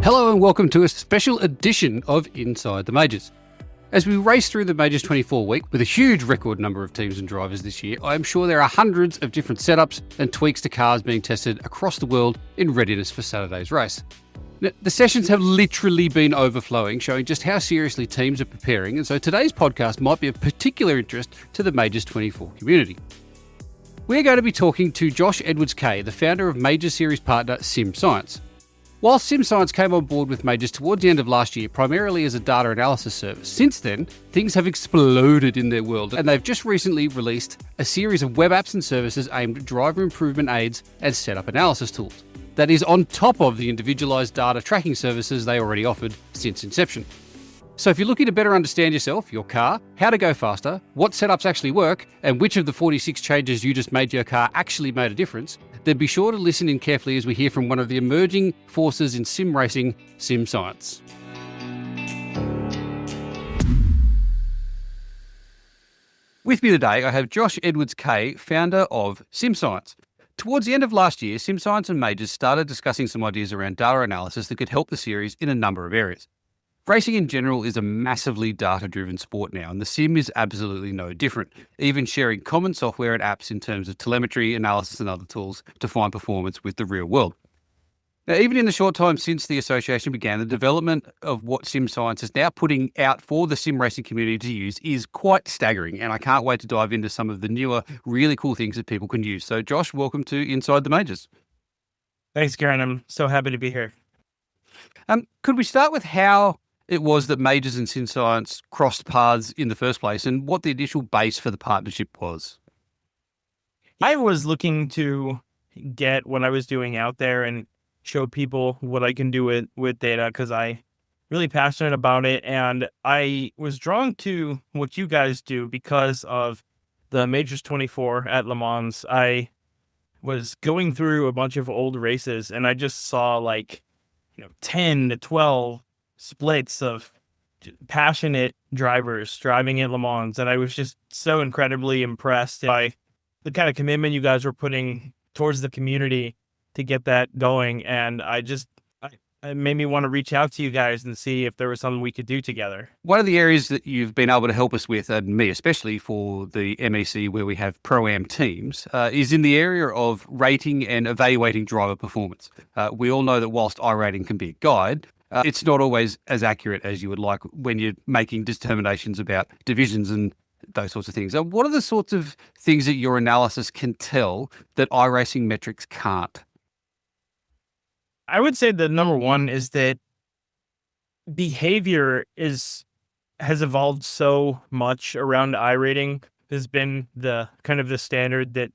Hello and welcome to a special edition of Inside the Majors. As we race through the Majors 24 week with a huge record number of teams and drivers this year, I am sure there are hundreds of different setups and tweaks to cars being tested across the world in readiness for Saturday's race. Now, the sessions have literally been overflowing, showing just how seriously teams are preparing, and so today's podcast might be of particular interest to the Majors 24 community. We're going to be talking to Josh Edwards-Kay, the founder of Major Series partner SimScience. While SimScience came on board with Majors towards the end of last year, primarily as a data analysis service, since then, things have exploded in their world, and they've just recently released a series of web apps and services aimed at driver improvement aids and setup analysis tools. That is on top of the individualized data tracking services they already offered since inception. So if you're looking to better understand yourself, your car, how to go faster, what setups actually work, and which of the 46 changes you just made to your car actually made a difference, then be sure to listen in carefully as we hear from one of the emerging forces in sim racing, SimScience. With me today, I have Josh Edwards-Kay, founder of SimScience. Towards the end of last year, SimScience and Majors started discussing some ideas around data analysis that could help the series in a number of areas. Racing in general is a massively data-driven sport now, and the sim is absolutely no different, even sharing common software and apps in terms of telemetry, analysis and other tools to find performance with the real world. Now, even in the short time since the association began, the development of what SimScience is now putting out for the sim racing community to use is quite staggering, and I can't wait to dive into some of the newer, really cool things that people can use. So Josh, welcome to Inside the Majors. Thanks, Karen. I'm so happy to be here. Could we start with how it was that Majors and SimScience crossed paths in the first place and what the initial base for the partnership was? I was looking to get what I was doing out there and show people what I can do with data because I'm really passionate about it. And I was drawn to what you guys do because of the Majors 24 at Le Mans. I was going through a bunch of old races and I just saw 10 to 12 splits of passionate drivers driving at Le Mans. And I was just so incredibly impressed by the kind of commitment you guys were putting towards the community to get that going. And it made me want to reach out to you guys and see if there was something we could do together. One of the areas that you've been able to help us with, and me especially for the MEC where we have Pro-Am teams, is in the area of rating and evaluating driver performance. We all know that whilst iRating can be a guide, it's not always as accurate as you would like when you're making determinations about divisions and those sorts of things. What are the sorts of things that your analysis can tell that iRacing metrics can't? I would say the number one is that behavior has evolved so much around iRating. Has been the kind of the standard that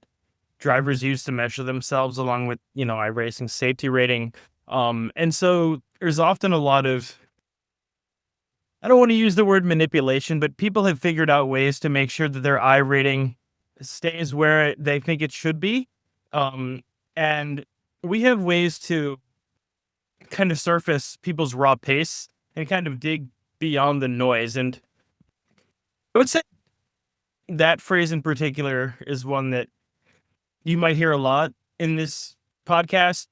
drivers use to measure themselves along with, iRacing safety rating. And so there's often a lot of, I don't want to use the word manipulation, but people have figured out ways to make sure that their iRating stays where they think it should be. And we have ways to kind of surface people's raw pace and kind of dig beyond the noise. And I would say that phrase in particular is one that you might hear a lot in this podcast,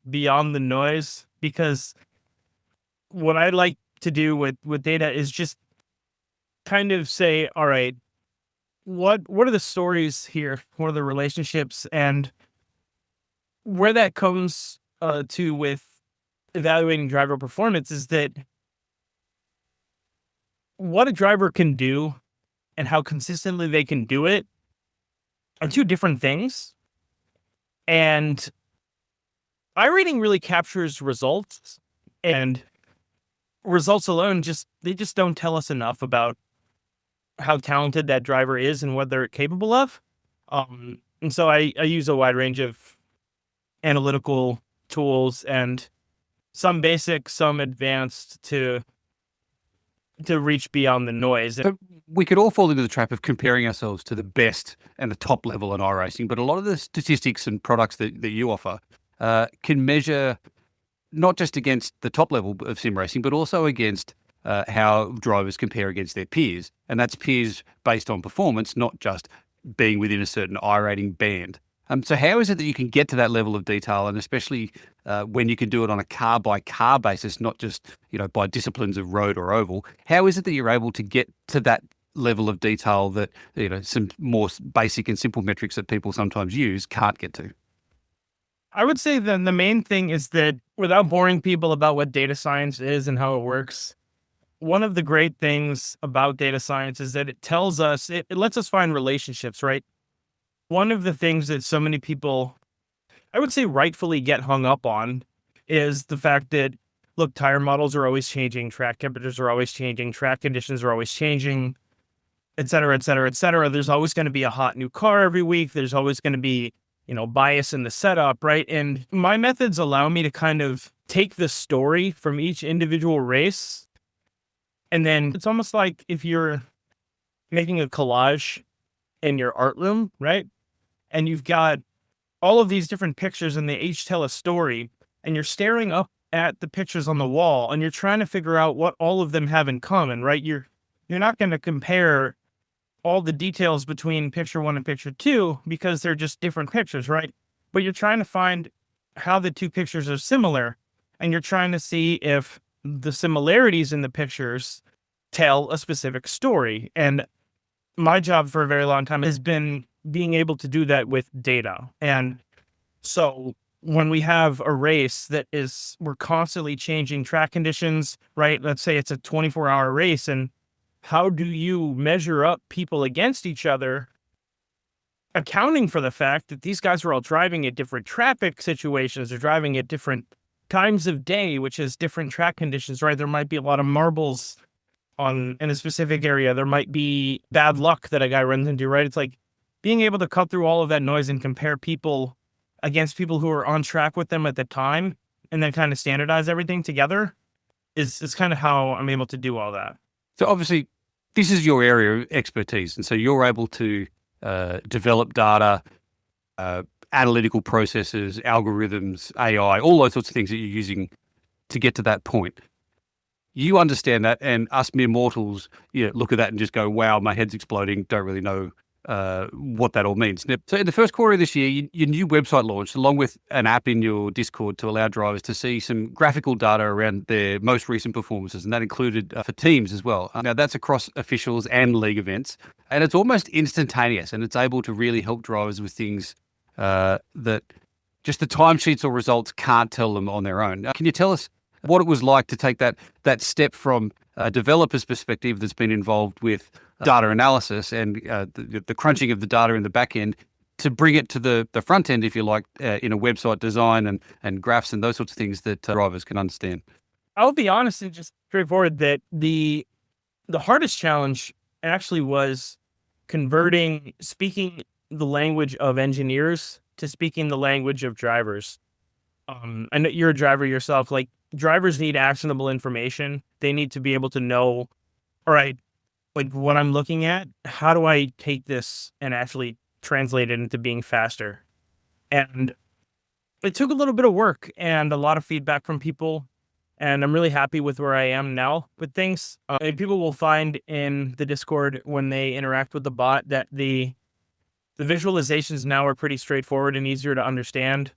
beyond the noise, because what I like to do with data is just kind of say, all right, what are the stories here? What are the relationships? And where that comes to with evaluating driver performance is that what a driver can do and how consistently they can do it are two different things. And iRating really captures results, and results alone they just don't tell us enough about how talented that driver is and what they're capable of. And so I use a wide range of analytical tools, and some basic, some advanced, to reach beyond the noise. But we could all fall into the trap of comparing ourselves to the best and the top level in iRacing, but a lot of the statistics and products that you offer can measure not just against the top level of sim racing, but also against how drivers compare against their peers. And that's peers based on performance, not just being within a certain iRating band. So how is it that you can get to that level of detail, and especially when you can do it on a car by car basis, not just by disciplines of road or oval? How is it that you're able to get to that level of detail that some more basic and simple metrics that people sometimes use can't get to? I would say then the main thing is that, without boring people about what data science is and how it works, one of the great things about data science is that it lets us find relationships, right? One of the things that so many people, I would say, rightfully get hung up on is the fact that, look, tire models are always changing, track temperatures are always changing, track conditions are always changing, et cetera, et cetera, et cetera. There's always going to be a hot new car every week. There's always going to be, bias in the setup, right? And my methods allow me to kind of take the story from each individual race. And then it's almost like if you're making a collage in your art room, right? And you've got all of these different pictures and they each tell a story, and you're staring up at the pictures on the wall and you're trying to figure out what all of them have in common, right? You're not going to compare all the details between picture 1 and picture 2 because they're just different pictures, right? But you're trying to find how the two pictures are similar, and you're trying to see if the similarities in the pictures tell a specific story. And my job for a very long time has been being able to do that with data. And so when we have a race we're constantly changing track conditions, right? Let's say it's a 24-hour race, and how do you measure up people against each other, accounting for the fact that these guys are all driving at different traffic situations, they're driving at different times of day, which is different track conditions, right? There might be a lot of marbles in a specific area. There might be bad luck that a guy runs into, right? It's like being able to cut through all of that noise and compare people against people who are on track with them at the time, and then kind of standardize everything together is kind of how I'm able to do all that. So obviously, this is your area of expertise, and so you're able to develop data, analytical processes, algorithms, AI, all those sorts of things that you're using to get to that point. You understand that, and us mere mortals, look at that and just go, wow, my head's exploding, don't really know what that all means. So in the first quarter of this year, your new website launched along with an app in your Discord to allow drivers to see some graphical data around their most recent performances, and that included for teams as well. Now that's across officials and league events, and it's almost instantaneous, and it's able to really help drivers with things that just the timesheets or results can't tell them on their own. Can you tell us what it was like to take that step from a developer's perspective that's been involved with data analysis and the crunching of the data in the back end to bring it to the front end, if you like, in a website design and graphs and those sorts of things that drivers can understand? I'll be honest and just straightforward that the hardest challenge actually was speaking the language of engineers to speaking the language of drivers. I know you're a driver yourself. Like, drivers need actionable information. They need to be able to know, all right, like what I'm looking at, how do I take this and actually translate it into being faster? And it took a little bit of work and a lot of feedback from people. And I'm really happy with where I am now with things. And people will find in the Discord when they interact with the bot that the visualizations now are pretty straightforward and easier to understand.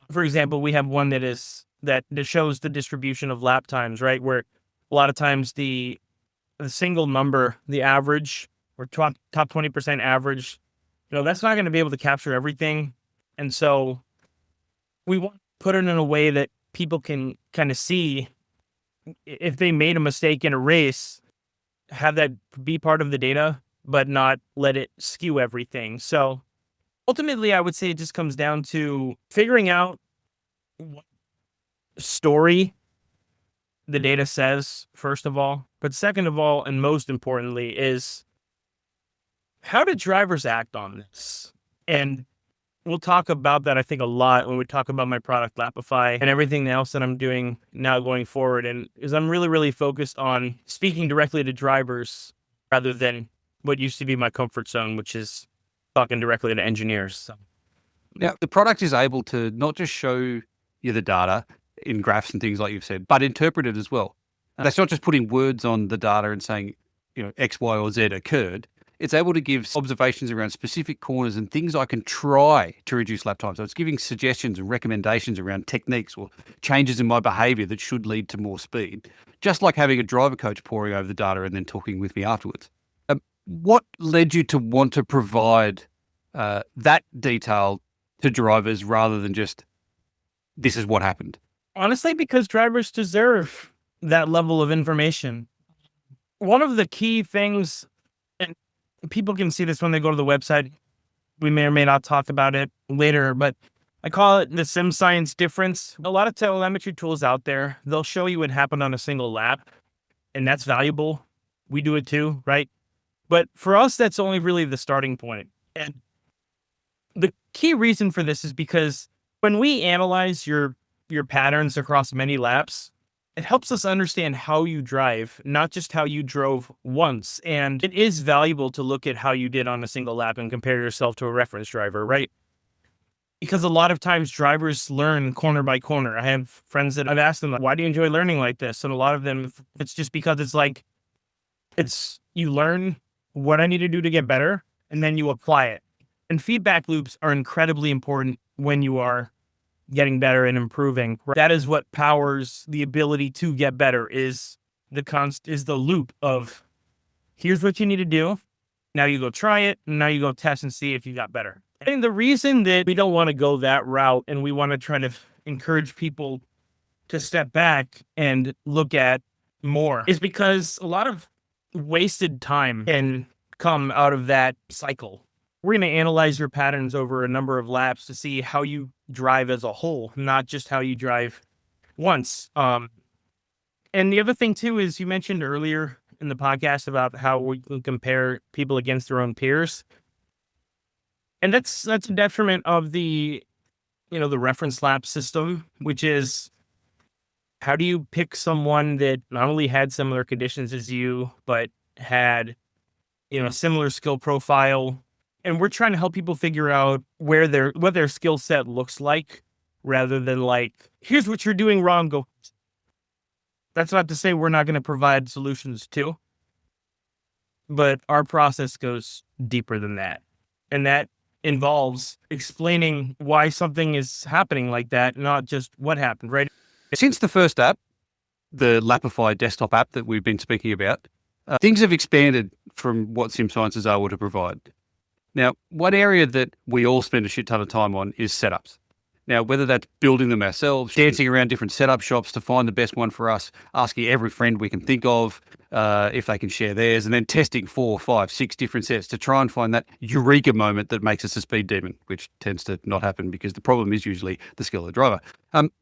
For example, we have one that shows the distribution of lap times, right? Where a lot of times the single number, the average or top 20% average, that's not going to be able to capture everything. And so we want to put it in a way that people can kind of see if they made a mistake in a race, have that be part of the data, but not let it skew everything. So ultimately, I would say it just comes down to figuring out what story the data says, first of all. But second of all, and most importantly, is how do drivers act on this? And we'll talk about that, I think, a lot when we talk about my product, Lapify, and everything else that I'm doing now going forward. And is I'm really, really focused on speaking directly to drivers rather than what used to be my comfort zone, which is talking directly to engineers. So. Now, the product is able to not just show you the data in graphs and things like you've said, but interpret it as well. And that's not just putting words on the data and saying, X, Y, or Z occurred. it's able to give observations around specific corners and things I can try to reduce lap time. So it's giving suggestions and recommendations around techniques or changes in my behavior that should lead to more speed, just like having a driver coach poring over the data and then talking with me afterwards. What led you to want to provide that detail to drivers rather than just, this is what happened? Honestly, because drivers deserve that level of information. One of the key things, and people can see this when they go to the website, we may or may not talk about it later, but I call it the SimScience difference. A lot of telemetry tools out there, they'll show you what happened on a single lap, and that's valuable. We do it too, right? But for us, that's only really the starting point. And the key reason for this is because when we analyze your patterns across many laps, it helps us understand how you drive, not just how you drove once. And it is valuable to look at how you did on a single lap and compare yourself to a reference driver, right? Because a lot of times drivers learn corner by corner. I have friends that I've asked them, why do you enjoy learning like this? And a lot of them, it's just because you learn what I need to do to get better, and then you apply it. And feedback loops are incredibly important when you are getting better and improving. That is what powers the ability to get better, is the loop of, here's what you need to do. Now you go try it, and now you go test and see if you got better. And the reason that we don't want to go that route and we want to try to encourage people to step back and look at more is because a lot of wasted time can come out of that cycle. We're going to analyze your patterns over a number of laps to see how you drive as a whole, not just how you drive once. And the other thing too is, you mentioned earlier in the podcast about how we can compare people against their own peers. And that's a detriment of the reference lap system, which is, how do you pick someone that not only had similar conditions as you, but had, similar skill profile? And we're trying to help people figure out what their skill set looks like, rather than here's what you're doing wrong, go. That's not to say we're not going to provide solutions too, but our process goes deeper than that. And that involves explaining why something is happening like that, not just what happened, right? Since the first app, the Lapify desktop app that we've been speaking about, things have expanded from what SimScience is able to provide. Now, one area that we all spend a shit ton of time on is setups. Now, whether that's building them ourselves, dancing around different setup shops to find the best one for us, asking every friend we can think of if they can share theirs, and then testing 4, 5, 6 different sets to try and find that eureka moment that makes us a speed demon, which tends to not happen because the problem is usually the skill of the driver.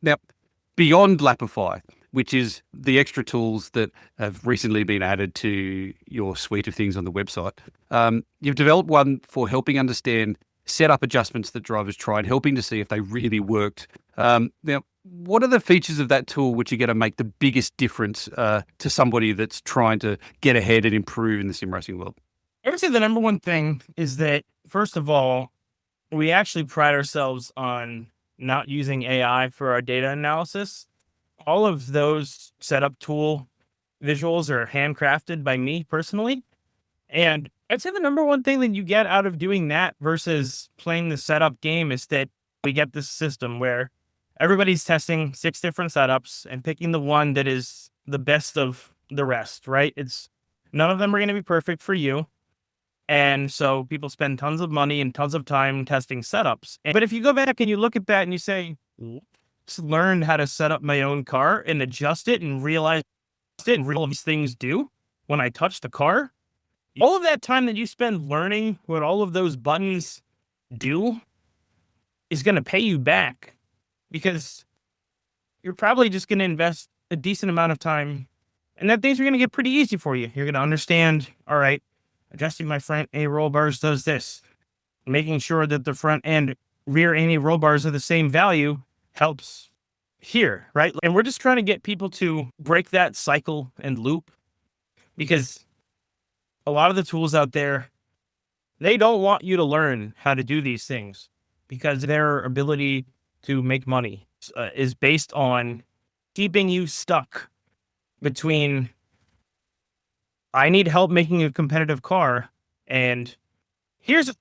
Now, beyond Lapify, which is the extra tools that have recently been added to your suite of things on the website, you've developed one for helping understand setup adjustments that drivers tried, helping to see if they really worked. Now, what are the features of that tool which are going to make the biggest difference to somebody that's trying to get ahead and improve in the sim racing world? I would say the number one thing is that, first of all, we actually pride ourselves on not using AI for our data analysis. All of those setup tool visuals are handcrafted by me personally. And I'd say the number one thing that you get out of doing that versus playing the setup game is that we get this system where everybody's testing 6 different setups and picking the one that is the best of the rest, right? None of them are going to be perfect for you. And so people spend tons of money and tons of time testing setups. But if you go back and you look at that and you say, let's learn how to set up my own car and adjust it and realize it and realize these things do when I touch the car, all of that time that you spend learning what all of those buttons do is going to pay you back, because you're probably just going to invest a decent amount of time, and that things are going to get pretty easy for you. You're going to understand, all right, adjusting my front A roll bars does this. Making sure that the front and rear A roll bars are the same value helps here, right? And we're just trying to get people to break that cycle and loop, because a lot of the tools out there, they don't want you to learn how to do these things, because their ability to make money is based on keeping you stuck between, I need help making a competitive car, And here's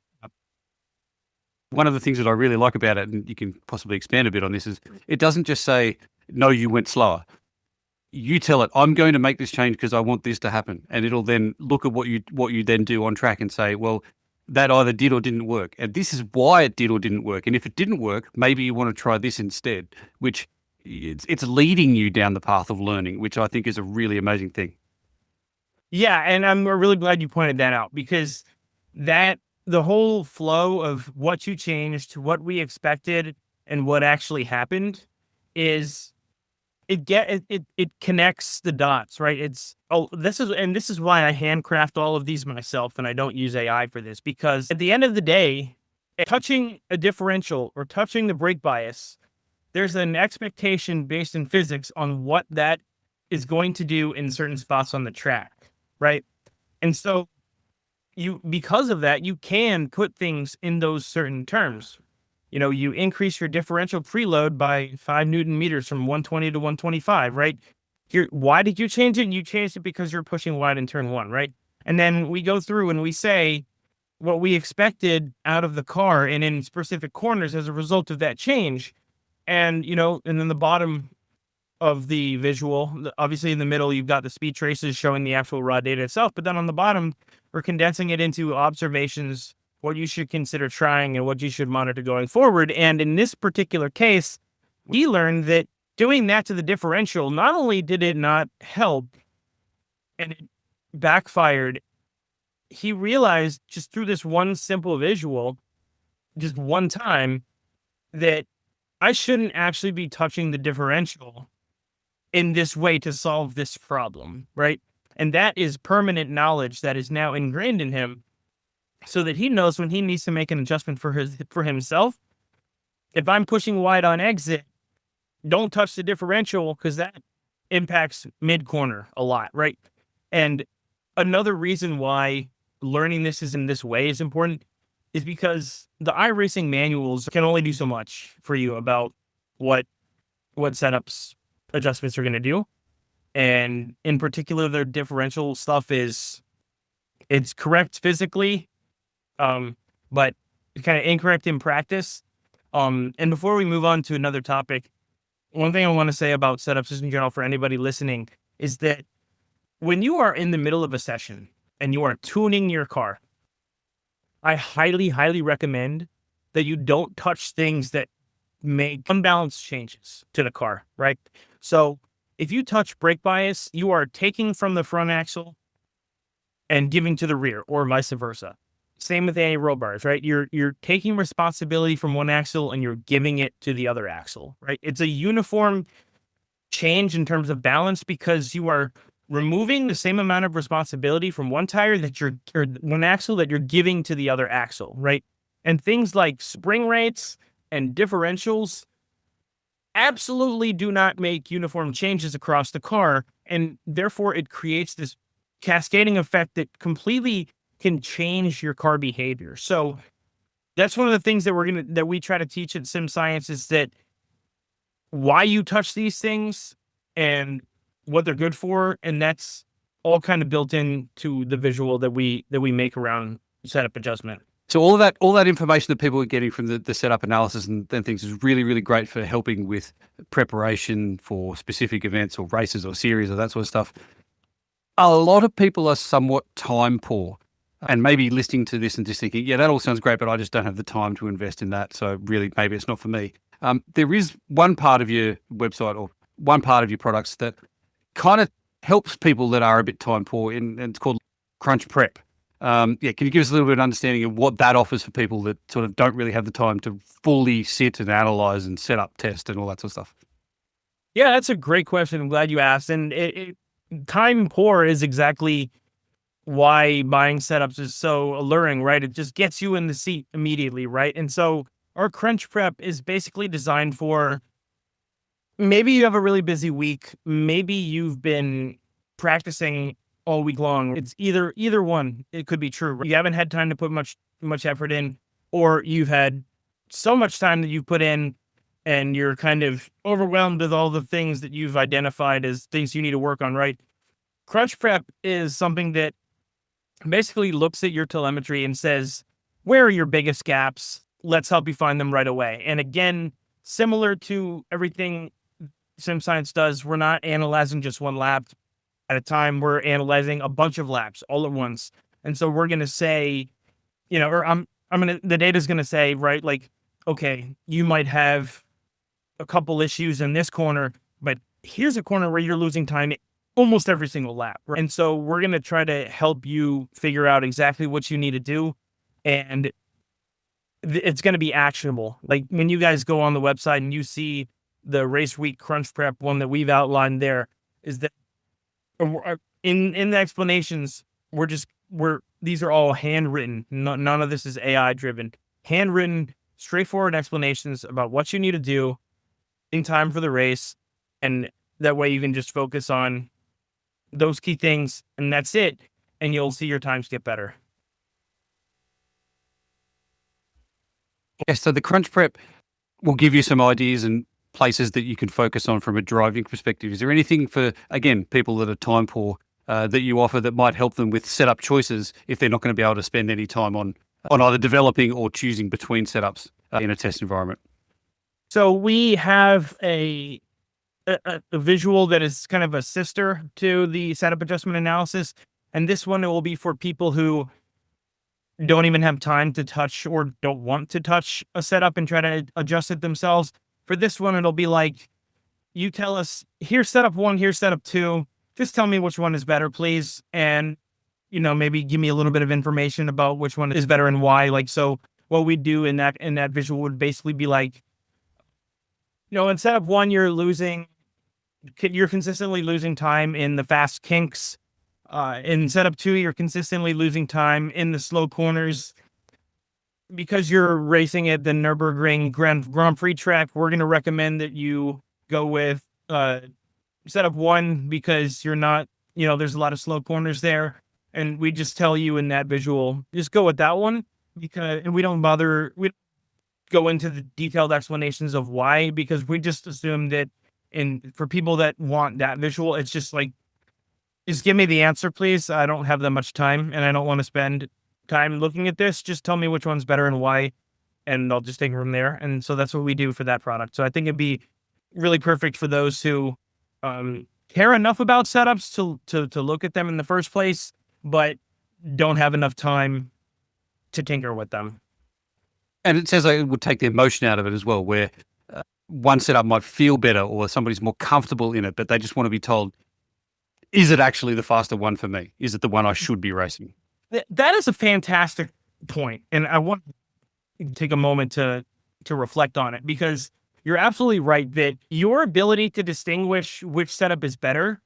One of the things that I really like about it, and you can possibly expand a bit on this, is it doesn't just say, no, you went slower. You tell it, I'm going to make this change because I want this to happen. And it'll then look at what you then do on track and say, well, that either did or didn't work. And this is why it did or didn't work. And if it didn't work, maybe you want to try this instead, which it's leading you down the path of learning, which I think is a really amazing thing. Yeah, and I'm really glad you pointed that out, because that the whole flow of what you changed, what we expected, and what actually happened is it connects the dots, right? This is why I handcraft all of these myself, and I don't use AI for this, because at the end of the day, touching a differential or touching the brake bias, there's an expectation based in physics on what that is going to do in certain spots on the track, right? And so because of that, you can put things in those certain terms. You increase your differential preload by 5 Newton meters from 120 to 125, right? Why did you change it? You changed it because you're pushing wide in turn 1, right? And then we go through and we say what we expected out of the car and in specific corners as a result of that change. And, and then the bottom of the visual, obviously in the middle, you've got the speed traces showing the actual raw data itself. But then on the bottom, we're condensing it into observations, what you should consider trying and what you should monitor going forward. And in this particular case, we learned that doing that to the differential, not only did it not help and it backfired, he realized just through this one simple visual, just one time, that I shouldn't actually be touching the differential in this way to solve this problem, right? And that is permanent knowledge that is now ingrained in him, so that he knows when he needs to make an adjustment for himself. If I'm pushing wide on exit, don't touch the differential, because that impacts mid corner a lot, right? And another reason why learning this is in this way is important is because the iRacing manuals can only do so much for you about what setups adjustments are going to do. And in particular, their differential stuff it's correct physically, but kind of incorrect in practice. And before we move on to another topic, one thing I want to say about setups in general for anybody listening is that when you are in the middle of a session and you are tuning your car, I highly, highly recommend that you don't touch things that make unbalanced changes to the car, right? So if you touch brake bias, you are taking from the front axle and giving to the rear, or vice versa. Same with anti-roll bars, right? You're taking responsibility from one axle and you're giving it to the other axle, right? It's a uniform change in terms of balance, because you are removing the same amount of responsibility from one tire or one axle that you're giving to the other axle, right? And things like spring rates and differentials absolutely do not make uniform changes across the car, and therefore it creates this cascading effect that completely can change your car behavior. So that's one of the things that we try to teach at Sim Science, is that why you touch these things and what they're good for, and that's all kind of built into the visual that we make around setup adjustment. So all that information that people are getting from the setup analysis and things is really, really great for helping with preparation for specific events or races or series or that sort of stuff. A lot of people are somewhat time poor and maybe listening to this and just thinking, yeah, that all sounds great, but I just don't have the time to invest in that. So really, maybe it's not for me. There is one part of your website or one part of your products that kind of helps people that are a bit time poor, and it's called Crunch Prep. Can you give us a little bit of understanding of what that offers for people that sort of don't really have the time to fully sit and analyze and set up, test, and all that sort of stuff? Yeah, that's a great question. I'm glad you asked. And time poor is exactly why buying setups is so alluring, right? It just gets you in the seat immediately, right? And so our Crunch Prep is basically designed for, maybe you have a really busy week. Maybe you've been practicing all week long. It's either one. It could be true. You haven't had time to put much effort in, or you've had so much time that you've put in and you're kind of overwhelmed with all the things that you've identified as things you need to work on, right? Crunch Prep is something that basically looks at your telemetry and says, where are your biggest gaps? Let's help you find them right away. And again, similar to everything SimScience does, we're not analyzing just one lap at a time. We're analyzing a bunch of laps all at once. And so we're going to say, the data's going to say, right, like, okay, you might have a couple issues in this corner, but here's a corner where you're losing time almost every single lap. Right? And so we're going to try to help you figure out exactly what you need to do. And it's going to be actionable. Like when you guys go on the website and you see the race week crunch prep one that we've outlined there, is that in the explanations, these are all handwritten. None of this is AI driven. Handwritten, straightforward explanations about what you need to do in time for the race. And that way you can just focus on those key things and that's it. And you'll see your times get better. Yeah, so the crunch prep will give you some ideas and places that you can focus on from a driving perspective. Is there anything for, again, people that are time poor that you offer that might help them with setup choices if they're not going to be able to spend any time on either developing or choosing between setups in a test environment? So we have a visual that is kind of a sister to the setup adjustment analysis. And this one, it will be for people who don't even have time to touch or don't want to touch a setup and try to adjust it themselves. For this one, it'll be like, you tell us, here's setup 1, here's setup 2. Just tell me which one is better, please. And, maybe give me a little bit of information about which one is better and why. Like, so what we do in that visual would basically be like, in setup 1, you're consistently losing time in the fast kinks. In setup 2, you're consistently losing time in the slow corners. Because you're racing at the Nürburgring Grand Prix track, we're going to recommend that you go with setup 1 because you're not, there's a lot of slow corners there. And we just tell you in that visual, just go with that one and we don't go into the detailed explanations of why, because we just assume that for people that want that visual, it's just like, just give me the answer, please. I don't have that much time and I don't want to spend time looking at this. Just tell me which one's better and why, and I'll just take it from there. And so that's what we do for that product. So I think it'd be really perfect for those who care enough about setups to look at them in the first place, but don't have enough time to tinker with them. And it says like it would take the emotion out of it as well, where one setup might feel better or somebody's more comfortable in it, but they just want to be told, is it actually the faster one for me? Is it the one I should be racing? That is a fantastic point. And I want to take a moment to reflect on it, because you're absolutely right that your ability to distinguish which setup is better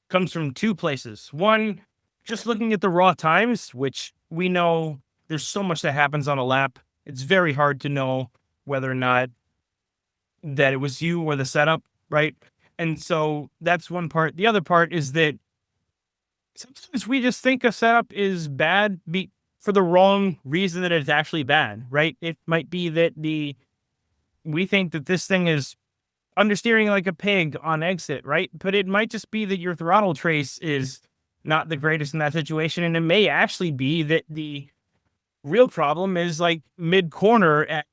comes from two places. One, just looking at the raw times, which we know there's so much that happens on a lap. It's very hard to know whether or not that it was you or the setup, right? And so that's one part. The other part is that sometimes we just think a setup is bad for the wrong reason that it's actually bad, right? It might be that we think that this thing is understeering like a pig on exit, right? But it might just be that your throttle trace is not the greatest in that situation. And it may actually be that the real problem is like mid corner at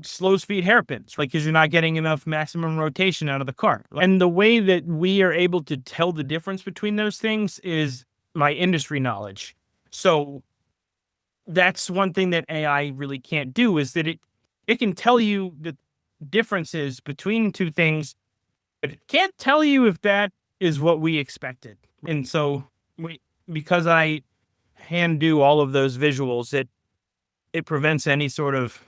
slow speed hairpins, like, because you're not getting enough maximum rotation out of the car. And the way that we are able to tell the difference between those things is my industry knowledge. So that's one thing that AI really can't do, is that it can tell you the differences between two things, but it can't tell you if that is what we expected. And so because I hand do all of those visuals, it prevents any sort of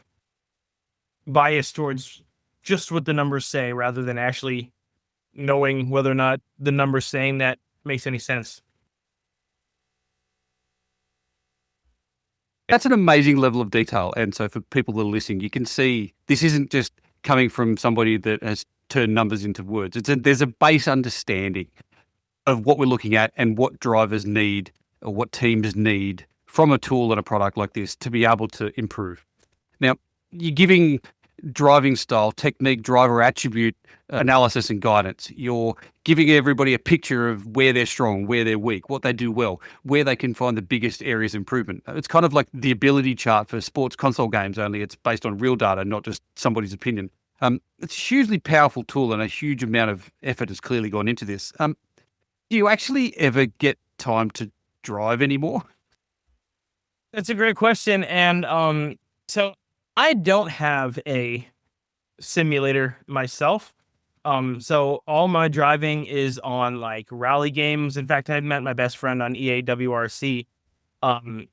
bias towards just what the numbers say rather than actually knowing whether or not the numbers saying that makes any sense. That's an amazing level of detail. And so for people that are listening, you can see this isn't just coming from somebody that has turned numbers into words. There's a base understanding of what we're looking at and what drivers need or what teams need from a tool and a product like this to be able to improve. Now, you're giving driving style, technique, driver attribute analysis and guidance. You're giving everybody a picture of where they're strong, where they're weak, what they do well, where they can find the biggest areas of improvement. It's kind of like the ability chart for sports console games, only it's based on real data, not just somebody's opinion. It's a hugely powerful tool, and a huge amount of effort has clearly gone into this. Do you actually ever get time to drive anymore? That's a great question. And so I don't have a simulator myself. So all my driving is on like rally games. In fact, I met my best friend on EAWRC. Um,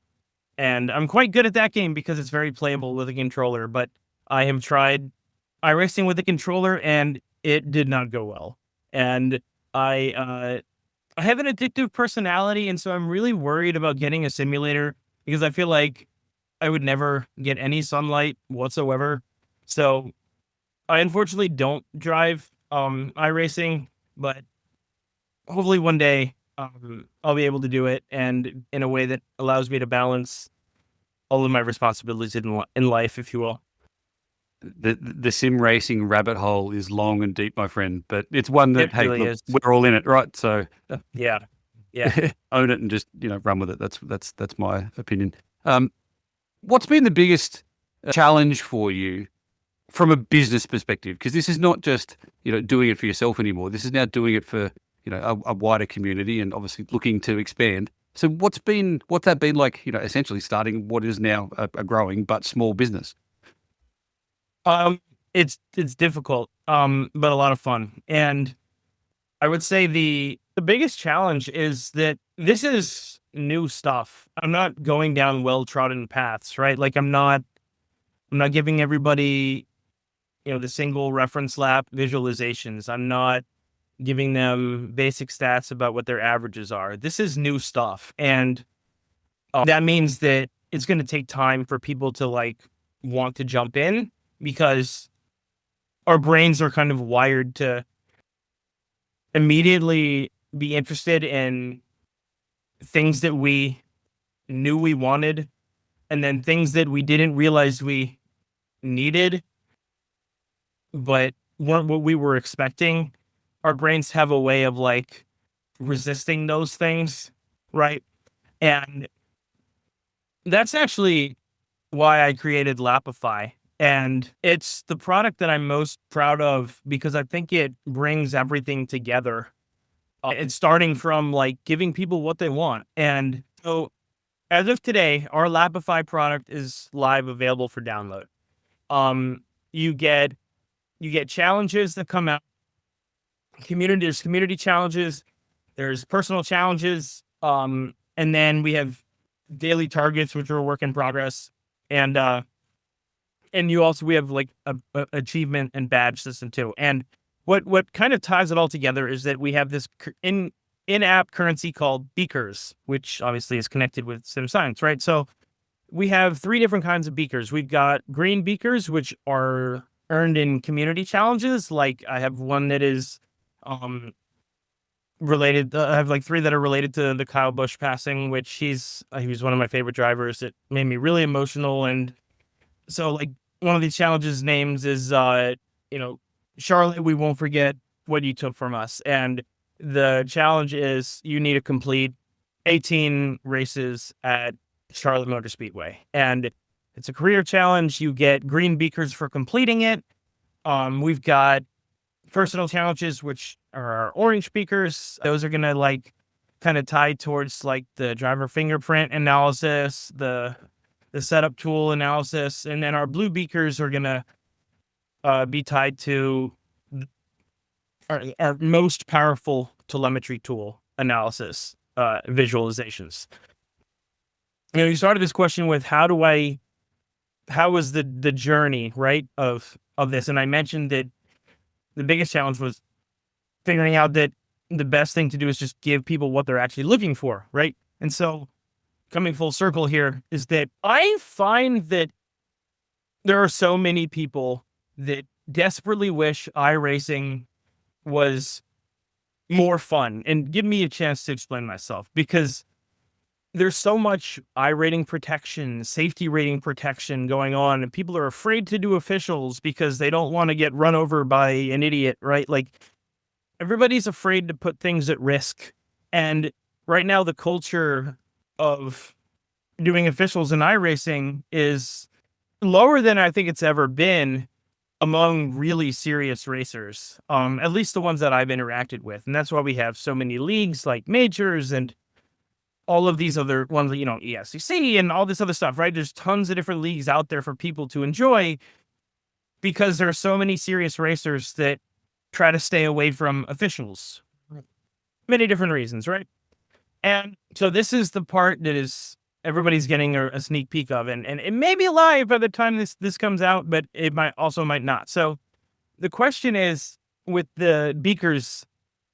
and I'm quite good at that game because it's very playable with a controller. But I have tried iRacing with a controller and it did not go well. And I have an addictive personality, and so I'm really worried about getting a simulator because I feel like I would never get any sunlight whatsoever. So I unfortunately don't drive iRacing, but hopefully one day I'll be able to do it, and in a way that allows me to balance all of my responsibilities in life, if you will. The sim racing rabbit hole is long and deep, my friend, but it's one that, It hey, really look, is. we're all in it, right? So Yeah. Yeah. own it and just, run with it. That's my opinion. What's been the biggest challenge for you from a business perspective? Because this is not just, doing it for yourself anymore. This is now doing it for, a wider community, and obviously looking to expand. So what's that been like, essentially starting what is now a growing but small business? It's difficult, but a lot of fun. And I would say the biggest challenge is that this is new stuff. I'm not going down well-trodden paths, right? Like I'm not giving everybody, the single reference lap visualizations. I'm not giving them basic stats about what their averages are. This is new stuff. And that means that it's going to take time for people to like want to jump in because our brains are kind of wired to immediately be interested in things that we knew we wanted and then things that we didn't realize we needed but weren't what we were expecting. Our brains have a way of like resisting those things, right? And that's actually why I created Lapify. And it's the product that I'm most proud of because I think it brings everything together. It's starting from like giving people what they want. And so as of today, our Lapify product is live available for download. You get challenges that come out. There's community challenges, there's personal challenges, and then we have daily targets, which are a work in progress. And we have like a achievement and badge system too. And what kind of ties it all together is that we have this in-app currency called Beakers, which obviously is connected with SimScience, right? So we have 3 different kinds of Beakers. We've got green Beakers, which are earned in community challenges. Like I have one that is related. I have like 3 that are related to the Kyle Busch passing, which he's one of my favorite drivers. It made me really emotional. And so like one of these challenges names is, Charlotte, we won't forget what you took from us. And the challenge is you need to complete 18 races at Charlotte Motor Speedway. And it's a career challenge. You get green Beakers for completing it. We've got personal challenges, which are our orange Beakers. Those are going to like kind of tie towards like the driver fingerprint analysis, the setup tool analysis. And then our blue Beakers are going to be tied to our most powerful telemetry tool analysis, visualizations. You started this question with how was the journey, right, of this? And I mentioned that the biggest challenge was figuring out that the best thing to do is just give people what they're actually looking for, right? And so coming full circle here is that I find that there are so many people that desperately wish iRacing was more fun. And give me a chance to explain myself, because there's so much I-rating protection, safety rating protection going on, and people are afraid to do officials because they don't want to get run over by an idiot, right? Like, everybody's afraid to put things at risk. And right now, the culture of doing officials in iRacing is lower than I think it's ever been among really serious racers, at least the ones that I've interacted with. And that's why we have so many leagues like majors and all of these other ones, ESCC and all this other stuff, right? There's tons of different leagues out there for people to enjoy because there are so many serious racers that try to stay away from officials. Many different reasons, right? And so this is the part that is everybody's getting a sneak peek of, and it may be live by the time this comes out, but it might not. So the question is, with the beakers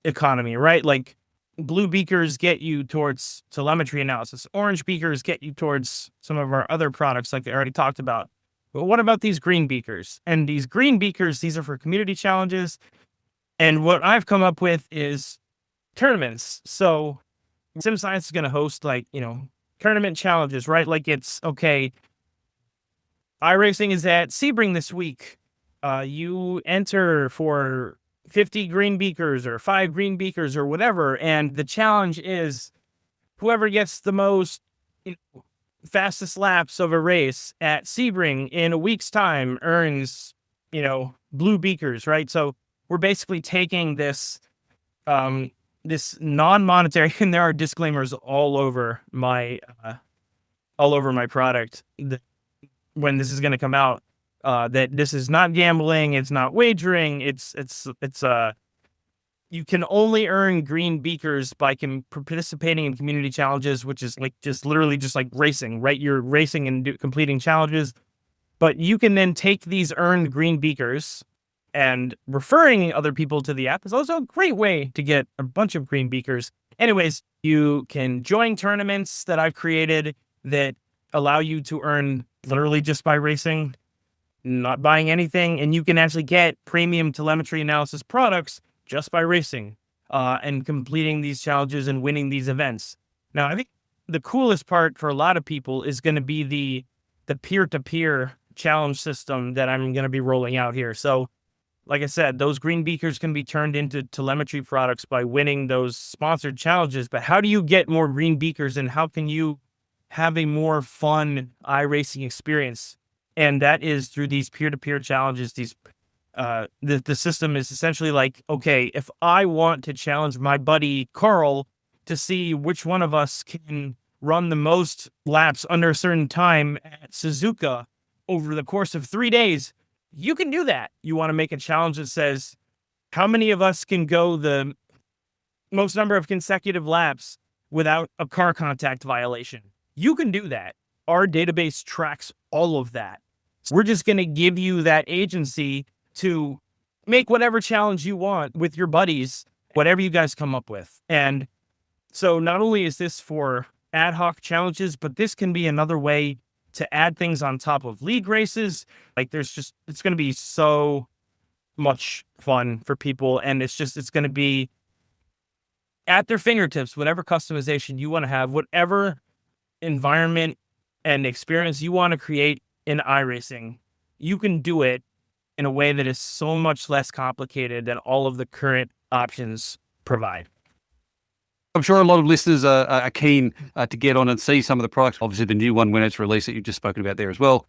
economy, right? Like, blue beakers get you towards telemetry analysis. Orange beakers get you towards some of our other products, like I already talked about. But what about these green beakers? And these green beakers, these are for community challenges. And what I've come up with is tournaments. So SimScience is going to host tournament challenges, right? Like, it's okay. iRacing is at Sebring this week. You enter for 50 green beakers or 5 green beakers or whatever. And the challenge is whoever gets the most fastest laps of a race at Sebring in a week's time earns, blue beakers, right? So we're basically taking this, this non-monetary, and there are disclaimers all over my product when this is going to come out, that this is not gambling, it's not wagering, it's you can only earn green beakers by participating in community challenges, which is literally just like racing, right? You're racing and completing challenges, but you can then take these earned green beakers, and referring other people to the app is also a great way to get a bunch of green beakers. Anyways, you can join tournaments that I've created that allow you to earn literally just by racing, not buying anything. And you can actually get premium telemetry analysis products just by racing, and completing these challenges and winning these events. Now, I think the coolest part for a lot of people is going to be the peer-to-peer challenge system that I'm going to be rolling out here. So, like I said, those green beakers can be turned into telemetry products by winning those sponsored challenges. But how do you get more green beakers, and how can you have a more fun iRacing experience? And that is through these peer-to-peer challenges. These the system is essentially like, okay, if I want to challenge my buddy Carl to see which one of us can run the most laps under a certain time at Suzuka over the course of 3 days, you can do that. You want to make a challenge that says, how many of us can go the most number of consecutive laps without a car contact violation? You can do that. Our database tracks all of that. We're just going to give you that agency to make whatever challenge you want with your buddies, whatever you guys come up with. And so not only is this for ad hoc challenges, but this can be another way to add things on top of league races. Like, it's going to be so much fun for people. And it's going to be at their fingertips, whatever customization you want to have, whatever environment and experience you want to create in iRacing, you can do it in a way that is so much less complicated than all of the current options provide. I'm sure a lot of listeners are keen to get on and see some of the products. Obviously, the new one when it's released that you've just spoken about there as well.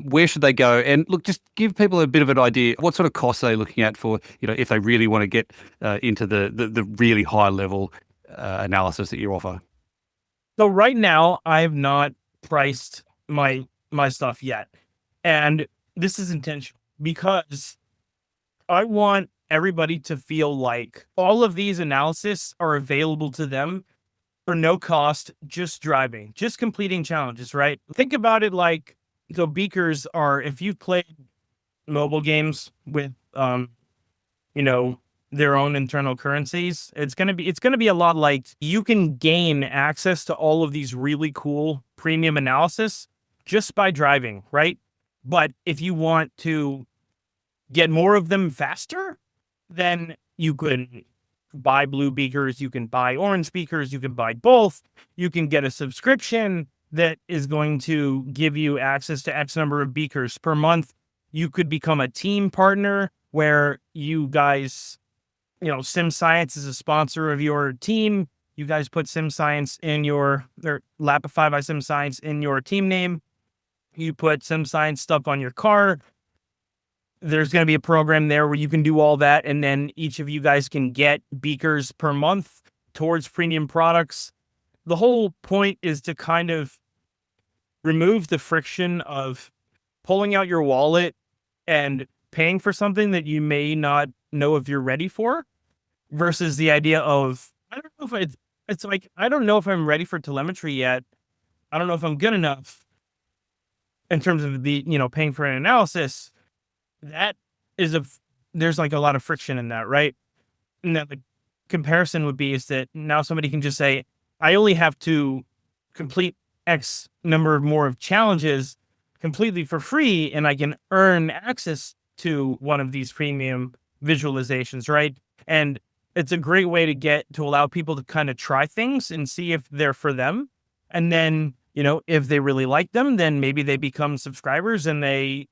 Where should they go? And look, just give people a bit of an idea. What sort of costs are they looking at for, if they really want to get into the really high level analysis that you offer? So right now, I have not priced my stuff yet. And this is intentional because I want everybody to feel like all of these analysis are available to them for no cost, just driving, just completing challenges, right? Think about it like the beakers are, if you've played mobile games with, their own internal currencies, it's going to be a lot like you can gain access to all of these really cool premium analysis just by driving, right? But if you want to get more of them faster, then you could buy blue beakers, you can buy orange beakers, you can buy both. You can get a subscription that is going to give you access to X number of beakers per month. You could become a team partner where you guys, SimScience is a sponsor of your team. You guys put SimScience or Lapify by SimScience in your team name. You put SimScience stuff on your car. There's going to be a program there where you can do all that. And then each of you guys can get beakers per month towards premium products. The whole point is to kind of remove the friction of pulling out your wallet and paying for something that you may not know if you're ready for, versus the idea of, I don't know if it's like, I don't know if I'm ready for telemetry yet. I don't know if I'm good enough in terms of the, paying for an analysis. That is there's like a lot of friction in that, right? And that the comparison would be is that now somebody can just say, I only have to complete X number more of challenges completely for free, and I can earn access to one of these premium visualizations, right? And it's a great way to allow people to kind of try things and see if they're for them. And then, if they really like them, then maybe they become subscribers and they,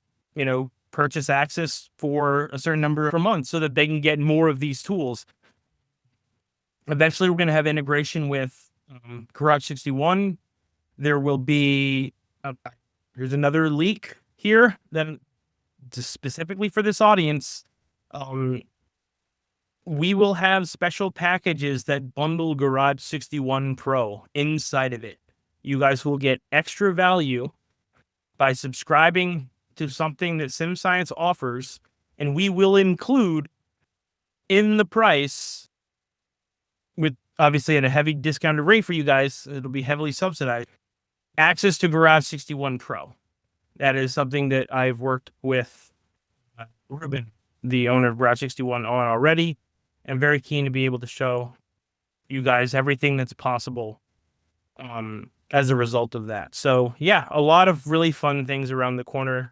purchase access for a certain number per month so that they can get more of these tools. Eventually, we're going to have integration with Garage 61. There will be, here's another leak here that just specifically for this audience. We will have special packages that bundle Garage 61 Pro inside of it. You guys will get extra value by subscribing to something that SimScience offers, and we will include in the price, with obviously at a heavy discounted rate for you guys, it'll be heavily subsidized, access to Garage 61 Pro. That is something that I've worked with Ruben, the owner of Garage 61, on already. I'm very keen to be able to show you guys everything that's possible as a result of that. So yeah, a lot of really fun things around the corner,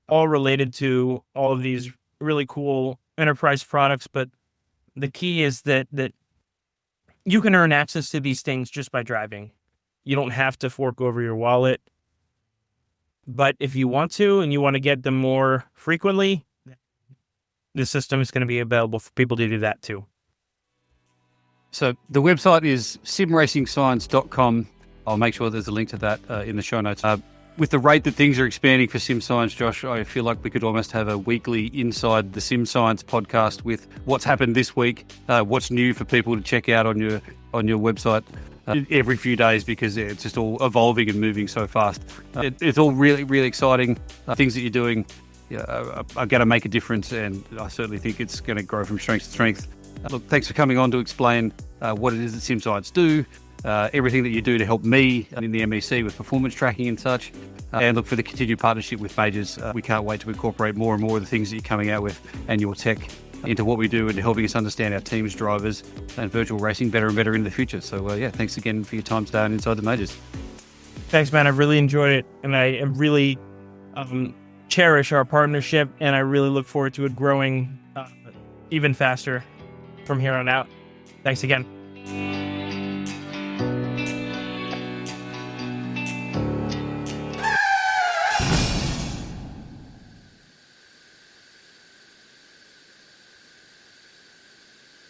all related to all of these really cool enterprise products. But the key is that you can earn access to these things just by driving. You don't have to fork over your wallet. But if you want to, and you want to get them more frequently, the system is going to be available for people to do that too. So the website is simracingscience.com. I'll make sure there's a link to that in the show notes. With the rate that things are expanding for SimScience, Josh, I feel like we could almost have a weekly Inside the SimScience podcast with what's happened this week, what's new for people to check out on your website every few days, because it's just all evolving and moving so fast. It's all really, really exciting. Things that you're doing are going to make a difference, and I certainly think it's going to grow from strength to strength. Look, thanks for coming on to explain what it is that SimScience do, everything that you do to help me in the MEC with performance tracking and such, and look for the continued partnership with Majors. We can't wait to incorporate more and more of the things that you're coming out with and your tech into what we do and helping us understand our teams, drivers, and virtual racing better and better in the future. So thanks again for your time today on Inside the Majors. Thanks, man. I've really enjoyed it, and I really cherish our partnership, and I really look forward to it growing even faster from here on out. Thanks again.